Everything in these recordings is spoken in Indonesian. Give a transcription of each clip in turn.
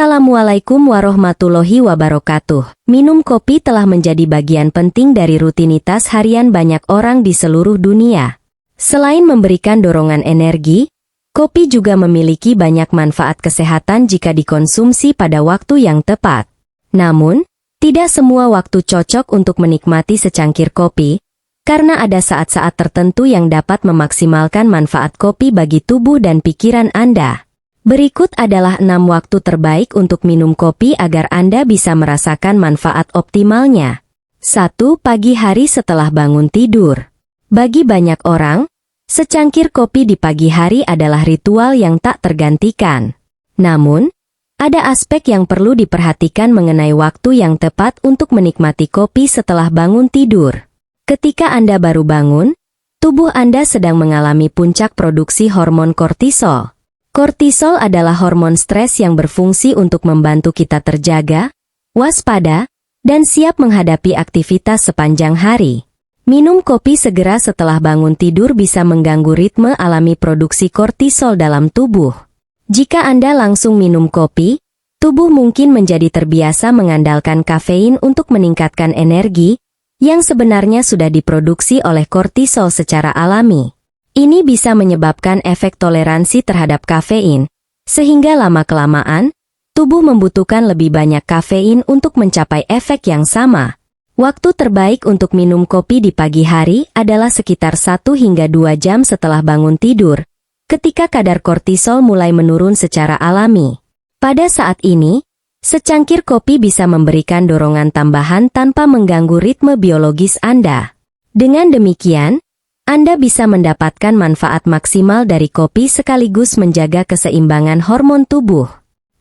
Assalamualaikum warahmatullahi wabarakatuh. Minum kopi telah menjadi bagian penting dari rutinitas harian banyak orang di seluruh dunia. Selain memberikan dorongan energi, kopi juga memiliki banyak manfaat kesehatan jika dikonsumsi pada waktu yang tepat. Namun, tidak semua waktu cocok untuk menikmati secangkir kopi, karena ada saat-saat tertentu yang dapat memaksimalkan manfaat kopi bagi tubuh dan pikiran Anda. Berikut adalah 6 waktu terbaik untuk minum kopi agar Anda bisa merasakan manfaat optimalnya. 1. Pagi hari setelah bangun tidur. Bagi banyak orang, secangkir kopi di pagi hari adalah ritual yang tak tergantikan. Namun, ada aspek yang perlu diperhatikan mengenai waktu yang tepat untuk menikmati kopi setelah bangun tidur. Ketika Anda baru bangun, tubuh Anda sedang mengalami puncak produksi hormon kortisol. Kortisol adalah hormon stres yang berfungsi untuk membantu kita terjaga, waspada, dan siap menghadapi aktivitas sepanjang hari. Minum kopi segera setelah bangun tidur bisa mengganggu ritme alami produksi kortisol dalam tubuh. Jika Anda langsung minum kopi, tubuh mungkin menjadi terbiasa mengandalkan kafein untuk meningkatkan energi, yang sebenarnya sudah diproduksi oleh kortisol secara alami. Ini bisa menyebabkan efek toleransi terhadap kafein, sehingga lama-kelamaan, tubuh membutuhkan lebih banyak kafein untuk mencapai efek yang sama. Waktu terbaik untuk minum kopi di pagi hari adalah sekitar 1 hingga 2 jam setelah bangun tidur, ketika kadar kortisol mulai menurun secara alami. Pada saat ini, secangkir kopi bisa memberikan dorongan tambahan tanpa mengganggu ritme biologis Anda. Dengan demikian, Anda bisa mendapatkan manfaat maksimal dari kopi sekaligus menjaga keseimbangan hormon tubuh.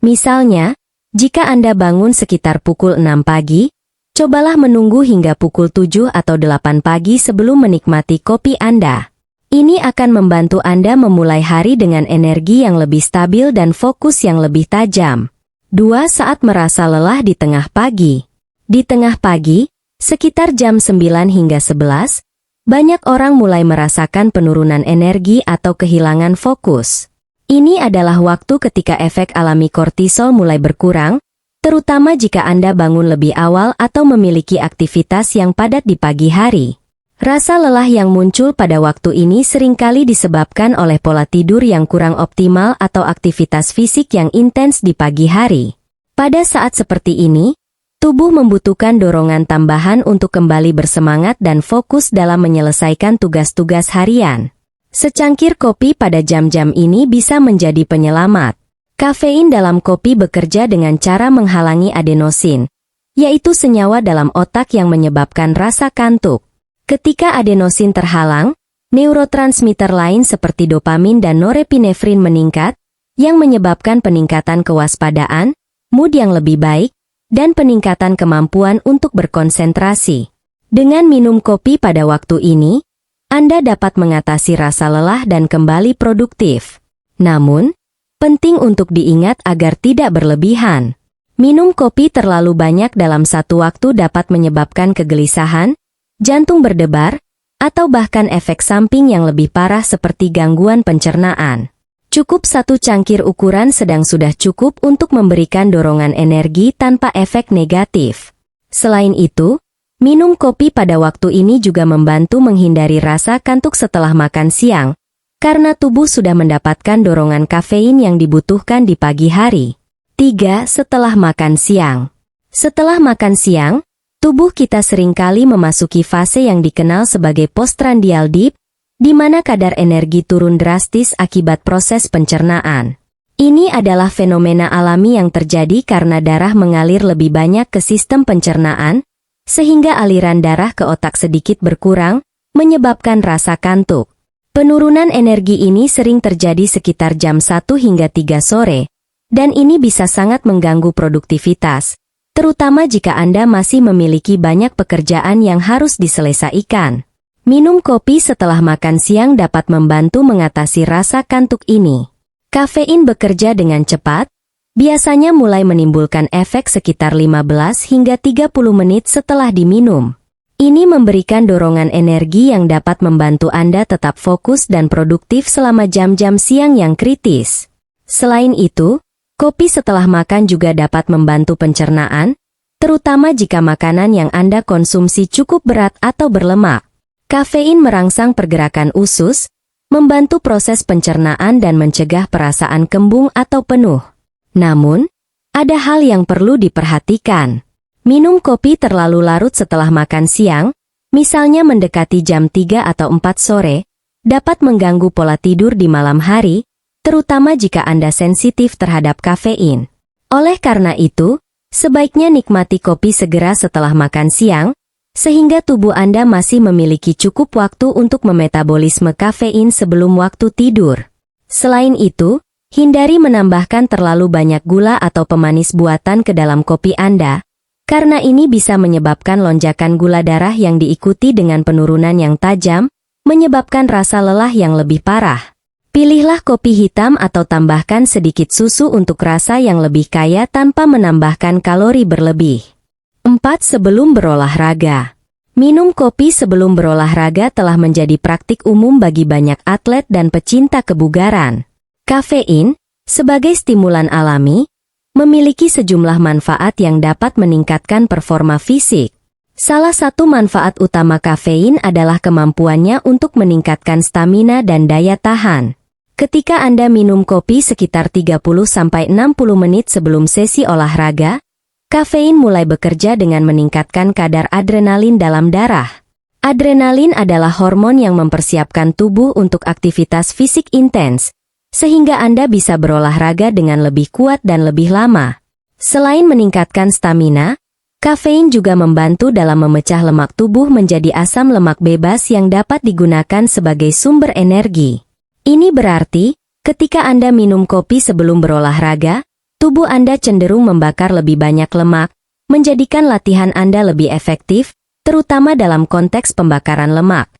Misalnya, jika Anda bangun sekitar pukul 6 pagi, cobalah menunggu hingga pukul 7 atau 8 pagi sebelum menikmati kopi Anda. Ini akan membantu Anda memulai hari dengan energi yang lebih stabil dan fokus yang lebih tajam. 2. Saat merasa lelah di tengah pagi. Di tengah pagi, sekitar jam 9 hingga 11, banyak orang mulai merasakan penurunan energi atau kehilangan fokus. Ini adalah waktu ketika efek alami kortisol mulai berkurang, terutama jika Anda bangun lebih awal atau memiliki aktivitas yang padat di pagi hari. Rasa lelah yang muncul pada waktu ini seringkali disebabkan oleh pola tidur yang kurang optimal atau aktivitas fisik yang intens di pagi hari. Pada saat seperti ini, tubuh membutuhkan dorongan tambahan untuk kembali bersemangat dan fokus dalam menyelesaikan tugas-tugas harian. Secangkir kopi pada jam-jam ini bisa menjadi penyelamat. Kafein dalam kopi bekerja dengan cara menghalangi adenosin, yaitu senyawa dalam otak yang menyebabkan rasa kantuk. Ketika adenosin terhalang, neurotransmitter lain seperti dopamin dan norepinefrin meningkat, yang menyebabkan peningkatan kewaspadaan, mood yang lebih baik, dan peningkatan kemampuan untuk berkonsentrasi. Dengan minum kopi pada waktu ini, Anda dapat mengatasi rasa lelah dan kembali produktif. Namun, penting untuk diingat agar tidak berlebihan. Minum kopi terlalu banyak dalam satu waktu dapat menyebabkan kegelisahan, jantung berdebar, atau bahkan efek samping yang lebih parah seperti gangguan pencernaan. Cukup 1 cangkir ukuran sedang sudah cukup untuk memberikan dorongan energi tanpa efek negatif. Selain itu, minum kopi pada waktu ini juga membantu menghindari rasa kantuk setelah makan siang, karena tubuh sudah mendapatkan dorongan kafein yang dibutuhkan di pagi hari. 3. Setelah makan siang. Setelah makan siang, tubuh kita seringkali memasuki fase yang dikenal sebagai postprandial dip, di mana kadar energi turun drastis akibat proses pencernaan. Ini adalah fenomena alami yang terjadi karena darah mengalir lebih banyak ke sistem pencernaan, sehingga aliran darah ke otak sedikit berkurang, menyebabkan rasa kantuk. Penurunan energi ini sering terjadi sekitar jam 1 hingga 3 sore, dan ini bisa sangat mengganggu produktivitas, terutama jika Anda masih memiliki banyak pekerjaan yang harus diselesaikan. Minum kopi setelah makan siang dapat membantu mengatasi rasa kantuk ini. Kafein bekerja dengan cepat, biasanya mulai menimbulkan efek sekitar 15 hingga 30 menit setelah diminum. Ini memberikan dorongan energi yang dapat membantu Anda tetap fokus dan produktif selama jam-jam siang yang kritis. Selain itu, Kopi setelah makan juga dapat membantu pencernaan, terutama jika makanan yang Anda konsumsi cukup berat atau berlemak. Kafein merangsang pergerakan usus, membantu proses pencernaan dan mencegah perasaan kembung atau penuh. Namun, ada hal yang perlu diperhatikan. Minum kopi terlalu larut setelah makan siang, misalnya mendekati jam 3 atau 4 sore, dapat mengganggu pola tidur di malam hari, terutama jika Anda sensitif terhadap kafein. Oleh karena itu, sebaiknya nikmati kopi segera setelah makan siang, sehingga tubuh Anda masih memiliki cukup waktu untuk memetabolisme kafein sebelum waktu tidur. Selain itu, hindari menambahkan terlalu banyak gula atau pemanis buatan ke dalam kopi Anda, karena ini bisa menyebabkan lonjakan gula darah yang diikuti dengan penurunan yang tajam, menyebabkan rasa lelah yang lebih parah. Pilihlah kopi hitam atau tambahkan sedikit susu untuk rasa yang lebih kaya tanpa menambahkan kalori berlebih. 4. Sebelum berolahraga. Minum kopi sebelum berolahraga telah menjadi praktik umum bagi banyak atlet dan pecinta kebugaran. Kafein, sebagai stimulan alami, memiliki sejumlah manfaat yang dapat meningkatkan performa fisik. Salah satu manfaat utama kafein adalah kemampuannya untuk meningkatkan stamina dan daya tahan. Ketika Anda minum kopi sekitar 30-60 menit sebelum sesi olahraga, kafein mulai bekerja dengan meningkatkan kadar adrenalin dalam darah. Adrenalin adalah hormon yang mempersiapkan tubuh untuk aktivitas fisik intens, sehingga Anda bisa berolahraga dengan lebih kuat dan lebih lama. Selain meningkatkan stamina, kafein juga membantu dalam memecah lemak tubuh menjadi asam lemak bebas yang dapat digunakan sebagai sumber energi. Ini berarti, ketika Anda minum kopi sebelum berolahraga, tubuh Anda cenderung membakar lebih banyak lemak, menjadikan latihan Anda lebih efektif, terutama dalam konteks pembakaran lemak.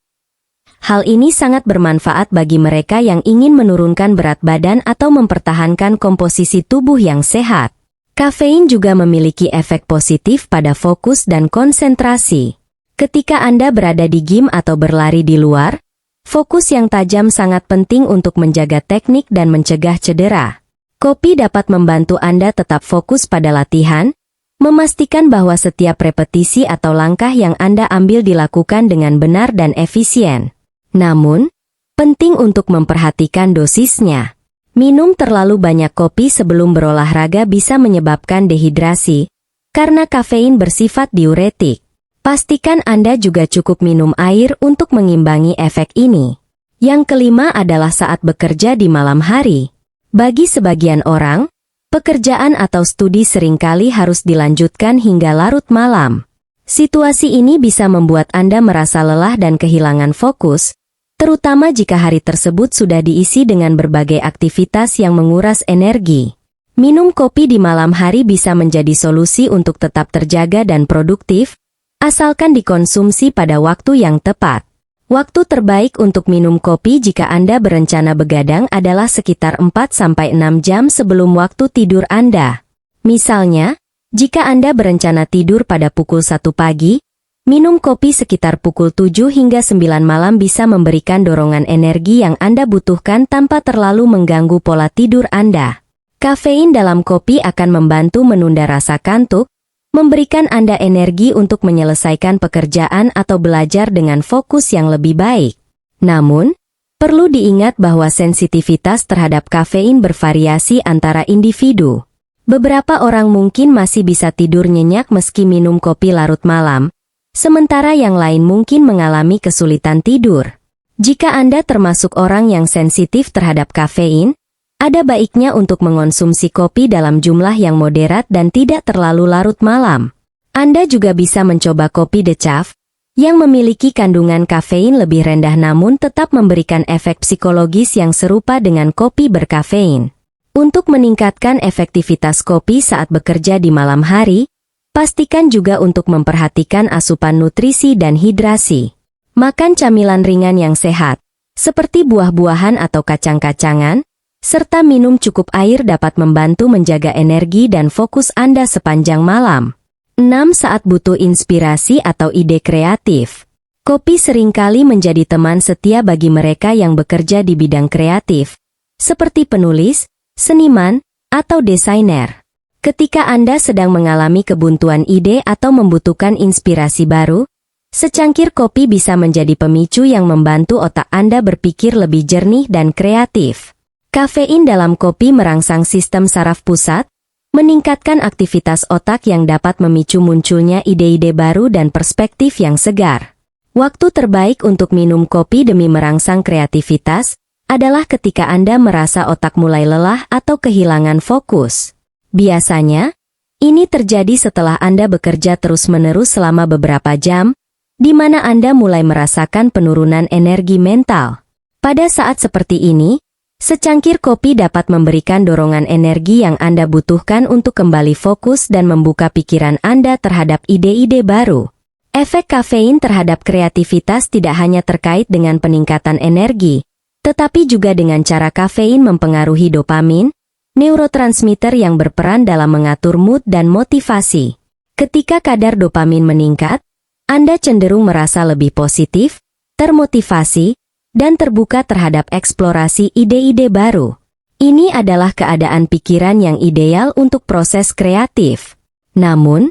Hal ini sangat bermanfaat bagi mereka yang ingin menurunkan berat badan atau mempertahankan komposisi tubuh yang sehat. Kafein juga memiliki efek positif pada fokus dan konsentrasi. Ketika Anda berada di gym atau berlari di luar, fokus yang tajam sangat penting untuk menjaga teknik dan mencegah cedera. Kopi dapat membantu Anda tetap fokus pada latihan, memastikan bahwa setiap repetisi atau langkah yang Anda ambil dilakukan dengan benar dan efisien. Namun, penting untuk memperhatikan dosisnya. Minum terlalu banyak kopi sebelum berolahraga bisa menyebabkan dehidrasi, karena kafein bersifat diuretik. Pastikan Anda juga cukup minum air untuk mengimbangi efek ini. Yang kelima adalah saat bekerja di malam hari. Bagi sebagian orang, pekerjaan atau studi seringkali harus dilanjutkan hingga larut malam. Situasi ini bisa membuat Anda merasa lelah dan kehilangan fokus, terutama jika hari tersebut sudah diisi dengan berbagai aktivitas yang menguras energi. Minum kopi di malam hari bisa menjadi solusi untuk tetap terjaga dan produktif, asalkan dikonsumsi pada waktu yang tepat. Waktu terbaik untuk minum kopi jika Anda berencana begadang adalah sekitar 4-6 jam sebelum waktu tidur Anda. Misalnya, jika Anda berencana tidur pada pukul 1 pagi, minum kopi sekitar pukul 7 hingga 9 malam bisa memberikan dorongan energi yang Anda butuhkan tanpa terlalu mengganggu pola tidur Anda. Kafein dalam kopi akan membantu menunda rasa kantuk, memberikan Anda energi untuk menyelesaikan pekerjaan atau belajar dengan fokus yang lebih baik. Namun, perlu diingat bahwa sensitivitas terhadap kafein bervariasi antara individu. Beberapa orang mungkin masih bisa tidur nyenyak meski minum kopi larut malam, sementara yang lain mungkin mengalami kesulitan tidur. Jika Anda termasuk orang yang sensitif terhadap kafein, ada baiknya untuk mengonsumsi kopi dalam jumlah yang moderat dan tidak terlalu larut malam. Anda juga bisa mencoba kopi decaf, yang memiliki kandungan kafein lebih rendah namun tetap memberikan efek psikologis yang serupa dengan kopi berkafein. Untuk meningkatkan efektivitas kopi saat bekerja di malam hari, pastikan juga untuk memperhatikan asupan nutrisi dan hidrasi. Makan camilan ringan yang sehat, seperti buah-buahan atau kacang-kacangan, serta minum cukup air dapat membantu menjaga energi dan fokus Anda sepanjang malam. 6. Saat butuh inspirasi atau ide kreatif. Kopi seringkali menjadi teman setia bagi mereka yang bekerja di bidang kreatif, seperti penulis, seniman, atau desainer. Ketika Anda sedang mengalami kebuntuan ide atau membutuhkan inspirasi baru, secangkir kopi bisa menjadi pemicu yang membantu otak Anda berpikir lebih jernih dan kreatif. Kafein dalam kopi merangsang sistem saraf pusat, meningkatkan aktivitas otak yang dapat memicu munculnya ide-ide baru dan perspektif yang segar. Waktu terbaik untuk minum kopi demi merangsang kreativitas adalah ketika Anda merasa otak mulai lelah atau kehilangan fokus. Biasanya, ini terjadi setelah Anda bekerja terus-menerus selama beberapa jam, di mana Anda mulai merasakan penurunan energi mental. Pada saat seperti ini, secangkir kopi dapat memberikan dorongan energi yang Anda butuhkan untuk kembali fokus dan membuka pikiran Anda terhadap ide-ide baru. Efek kafein terhadap kreativitas tidak hanya terkait dengan peningkatan energi, tetapi juga dengan cara kafein mempengaruhi dopamin, neurotransmitter yang berperan dalam mengatur mood dan motivasi. Ketika kadar dopamin meningkat, Anda cenderung merasa lebih positif, termotivasi, dan terbuka terhadap eksplorasi ide-ide baru. Ini adalah keadaan pikiran yang ideal untuk proses kreatif. Namun,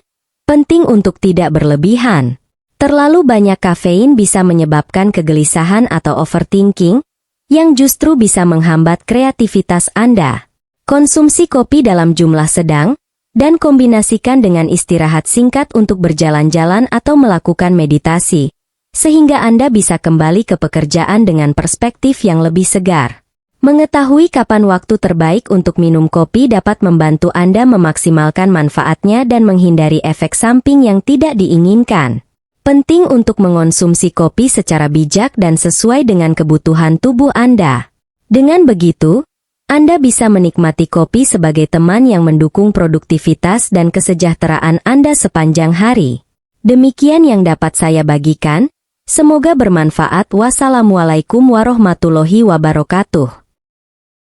penting untuk tidak berlebihan. Terlalu banyak kafein bisa menyebabkan kegelisahan atau overthinking, yang justru bisa menghambat kreativitas Anda. Konsumsi kopi dalam jumlah sedang, dan kombinasikan dengan istirahat singkat untuk berjalan-jalan atau melakukan meditasi, sehingga Anda bisa kembali ke pekerjaan dengan perspektif yang lebih segar. Mengetahui kapan waktu terbaik untuk minum kopi dapat membantu Anda memaksimalkan manfaatnya dan menghindari efek samping yang tidak diinginkan. Penting untuk mengonsumsi kopi secara bijak dan sesuai dengan kebutuhan tubuh Anda. Dengan begitu, Anda bisa menikmati kopi sebagai teman yang mendukung produktivitas dan kesejahteraan Anda sepanjang hari. Demikian yang dapat saya bagikan. Semoga bermanfaat. Wassalamualaikum warahmatullahi wabarakatuh.